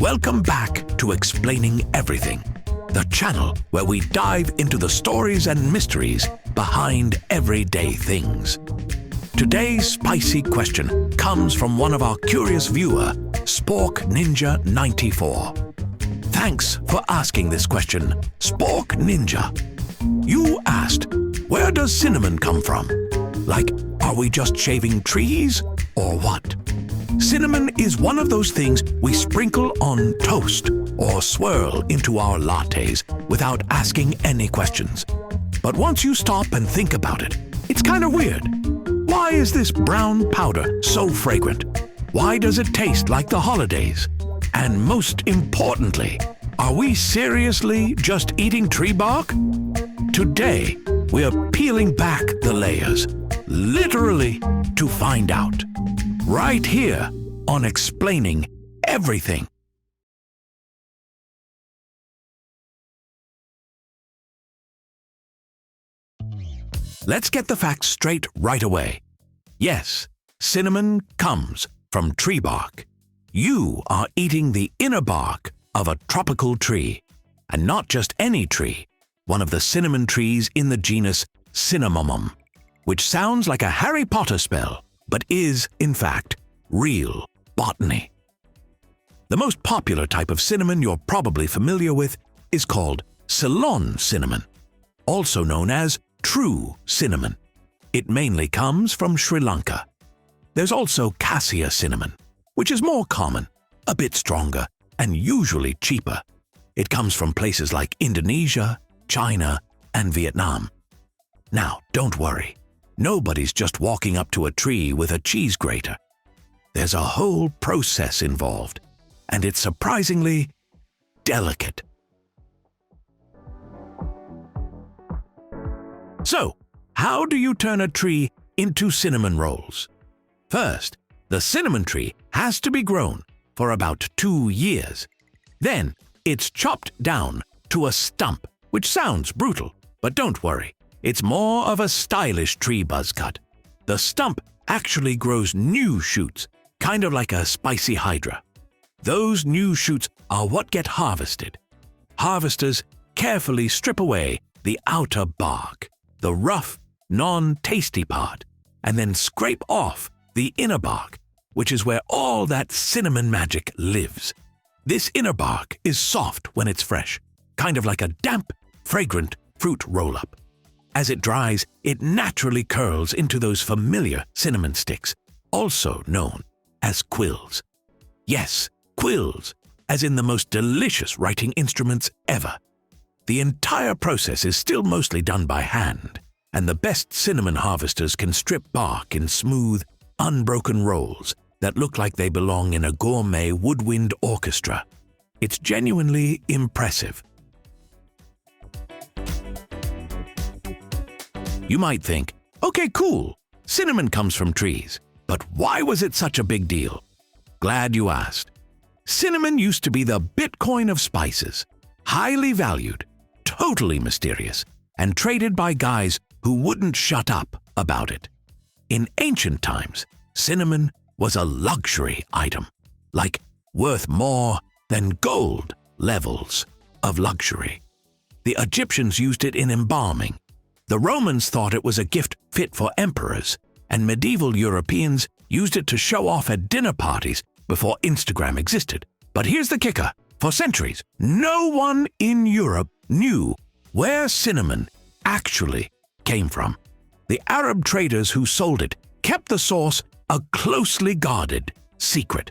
Welcome back to Explaining Everything, the channel where we dive into the stories and mysteries behind everyday things. Today's spicy question comes from one of our curious viewer, Spork Ninja 94. Thanks for asking this question, Spork Ninja. You asked, where does cinnamon come from? Like, are we just shaving trees or what? Cinnamon is one of those things we sprinkle on toast or swirl into our lattes without asking any questions. But once you stop and think about it, it's kind of weird. Why is this brown powder so fragrant? Why does it taste like the holidays? And most importantly, are we seriously just eating tree bark? Today, we are peeling back the layers, literally, to find out. Right here on Explaining Everything. Let's get the facts straight right away. Yes, cinnamon comes from tree bark. You are eating the inner bark of a tropical tree, and not just any tree, one of the cinnamon trees in the genus Cinnamomum, which sounds like a Harry Potter spell, but is, in fact, real botany. The most popular type of cinnamon you're probably familiar with is called Ceylon cinnamon, also known as true cinnamon. It mainly comes from Sri Lanka. There's also Cassia cinnamon, which is more common, a bit stronger, and usually cheaper. It comes from places like Indonesia, China, and Vietnam. Now, don't worry. Nobody's just walking up to a tree with a cheese grater. There's a whole process involved, and it's surprisingly delicate. So, how do you turn a tree into cinnamon rolls? First, the cinnamon tree has to be grown for about 2 years. Then, it's chopped down to a stump, which sounds brutal, but don't worry. It's more of a stylish tree buzz cut. The stump actually grows new shoots, kind of like a spicy hydra. Those new shoots are what get harvested. Harvesters carefully strip away the outer bark, the rough, non-tasty part, and then scrape off the inner bark, which is where all that cinnamon magic lives. This inner bark is soft when it's fresh, kind of like a damp, fragrant fruit roll-up. As it dries, it naturally curls into those familiar cinnamon sticks, also known as quills. Yes, quills, as in the most delicious writing instruments ever. The entire process is still mostly done by hand, and the best cinnamon harvesters can strip bark in smooth, unbroken rolls that look like they belong in a gourmet woodwind orchestra. It's genuinely impressive. You might think, okay, cool, cinnamon comes from trees, but why was it such a big deal? Glad you asked. Cinnamon used to be the Bitcoin of spices, highly valued, totally mysterious, and traded by guys who wouldn't shut up about it. In ancient times, cinnamon was a luxury item, like worth more than gold levels of luxury. The Egyptians used it in embalming. The Romans thought it was a gift fit for emperors, and medieval Europeans used it to show off at dinner parties before Instagram existed. But here's the kicker. For centuries, no one in Europe knew where cinnamon actually came from. The Arab traders who sold it kept the source a closely guarded secret.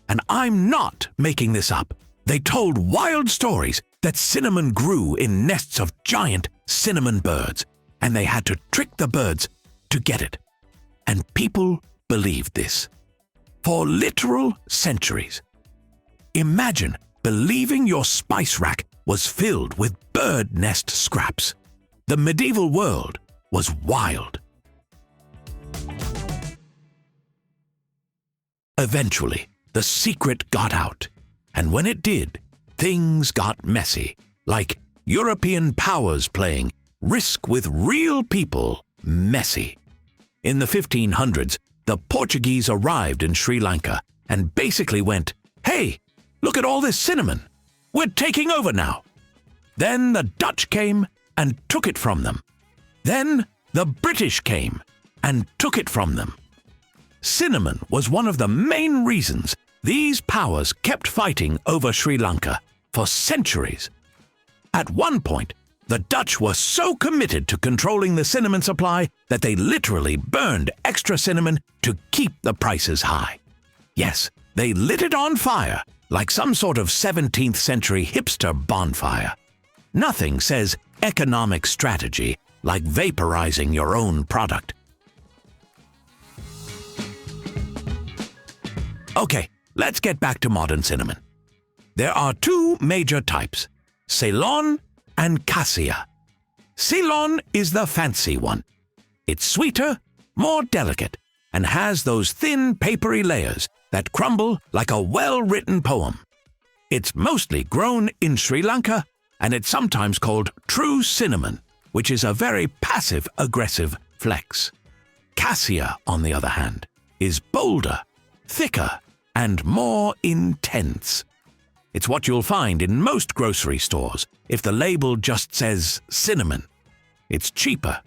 And I'm not making this up. They told wild stories that cinnamon grew in nests of giant cinnamon birds, and they had to trick the birds to get it. And people believed this for literal centuries. Imagine believing your spice rack was filled with bird nest scraps. The medieval world was wild. Eventually, the secret got out, and when it did, things got messy, like European powers playing Risk with real people messy. In the 1500s, the Portuguese arrived in Sri Lanka and basically went, "Hey, Look at all this cinnamon. We're taking over now. Then the Dutch came and took it from them. Then the British came and took it from them. Cinnamon was one of the main reasons these powers kept fighting over Sri Lanka for centuries. At one point, the Dutch were so committed to controlling the cinnamon supply that they literally burned extra cinnamon to keep the prices high. Yes, they lit it on fire like some sort of 17th century hipster bonfire. Nothing says economic strategy like vaporizing your own product. Okay, let's get back to modern cinnamon. There are two major types, Ceylon and Cassia. Ceylon is the fancy one. It's sweeter, more delicate, and has those thin, papery layers that crumble like a well-written poem. It's mostly grown in Sri Lanka, and it's sometimes called true cinnamon, which is a very passive-aggressive flex. Cassia, on the other hand, is bolder, thicker, and more intense. It's what you'll find in most grocery stores if the label just says cinnamon. It's cheaper,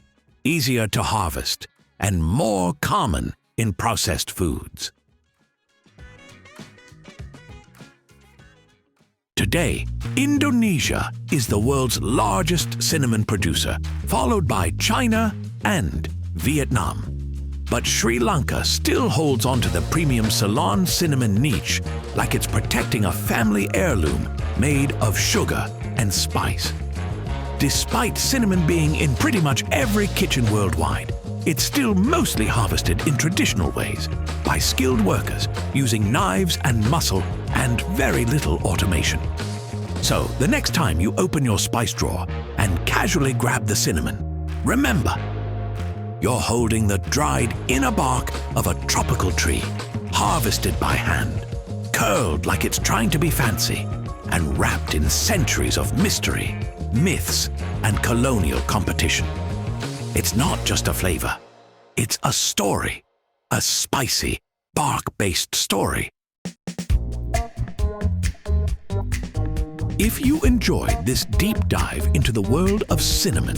easier to harvest, and more common in processed foods. Today, Indonesia is the world's largest cinnamon producer, followed by China and Vietnam. But Sri Lanka still holds on to the premium Ceylon cinnamon niche like it's protecting a family heirloom made of sugar and spice. Despite cinnamon being in pretty much every kitchen worldwide, it's still mostly harvested in traditional ways by skilled workers using knives and muscle and very little automation. So the next time you open your spice drawer and casually grab the cinnamon, remember, you're holding the dried inner bark of a tropical tree, harvested by hand, curled like it's trying to be fancy, and wrapped in centuries of mystery, myths, and colonial competition. It's not just a flavor, it's a story, a spicy, bark-based story. If you enjoyed this deep dive into the world of cinnamon,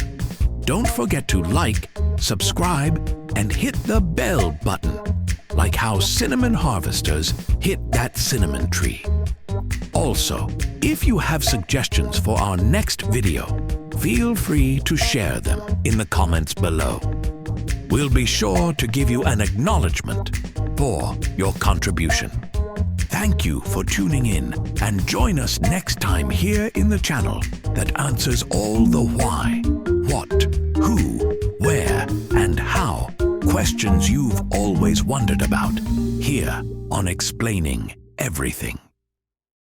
don't forget to like, subscribe, and hit the bell button, like how cinnamon harvesters hit that cinnamon tree. Also, if you have suggestions for our next video, feel free to share them in the comments below. We'll be sure to give you an acknowledgement for your contribution. Thank you for tuning in, and join us next time here in the channel that answers all the why, what, who, where, and how questions you've always wondered about, here on Explaining Everything.